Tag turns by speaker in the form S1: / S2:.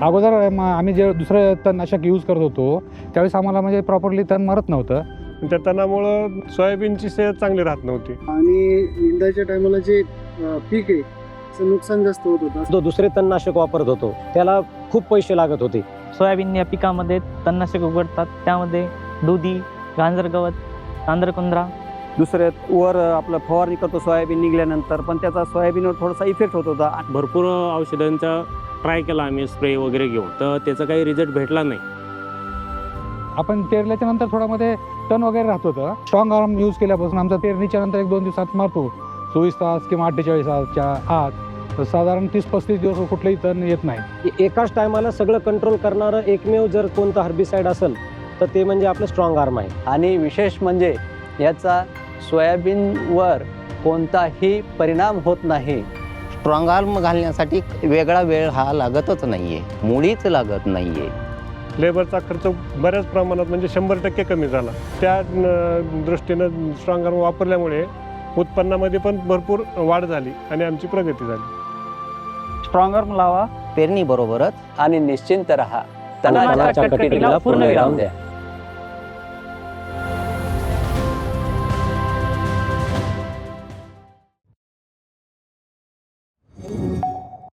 S1: अगोदर आम्ही जे दुसरं तणनाशक यूज करत होतो त्यावेळेस आम्हाला म्हणजे प्रॉपरली तण मरत नव्हतं.
S2: त्या तणामुळं सोयाबीनची सेहत चांगली राहत नव्हती.
S3: आणि निंदाच्या टायमाला जे पीक आहे त्याचं नुकसान जास्त होत होतं.
S4: जो दुसरे तणनाशक वापरत होतो त्याला खूप पैसे लागत होते.
S5: सोयाबीन या पिकामध्ये तणनाशक उघडतात, त्यामध्ये दुधी, गांजर गवत, तांदरकुंद्रा.
S6: दुसऱ्यात वर आपलं फवारणी करतो सोयाबीन निघाल्यानंतर, पण त्याचा सोयाबीनवर थोडासा इफेक्ट होत होता.
S7: भरपूर औषधांचा ट्राय केला आम्ही स्प्रे वगैरे घेऊन, तर त्याचा काही रिझल्ट भेटला नाही.
S1: आपण पेरल्याच्या नंतर थोडामध्ये तण वगैरे राहत होतं. स्ट्रॉंग आर्म यूज केल्यापासून आमचा पेरणीच्या नंतर 1-2 दिवसात मारतो 24 तास किंवा 48 तासाच्या आत, तर साधारण 30-35 दिवस कुठलंही तण येत नाही.
S4: एकाच टायमाला सगळं कंट्रोल करणारं एकमेव जर कोणतं हर्बिसाइड असेल तर ते म्हणजे आपलं स्ट्रॉंग आर्म आहे.
S8: आणि विशेष म्हणजे याचा सोयाबीनवर कोणताही परिणाम होत नाही.
S9: स्ट्रॉंग आर्म घालण्यासाठी वेगळा वेळ हा लागतच नाहीये, मुळीच लागत नाहीये.
S2: लेबरचा खर्च बऱ्याच प्रमाणात म्हणजे 100% कमी झाला. त्या दृष्टीनं स्ट्रॉंग आर्म वापरल्यामुळे उत्पन्नामध्ये पण भरपूर वाढ झाली आणि आमची प्रगती झाली.
S6: स्ट्रॉंग आर्म लावा
S9: पेरणीबरोबरच
S8: आणि निश्चिंत रहा,
S5: तणाच्या
S8: तणाच्या
S5: कटकटीला
S8: कटकटीला
S5: पूर्णविराम
S8: पूर्णविराम द्या.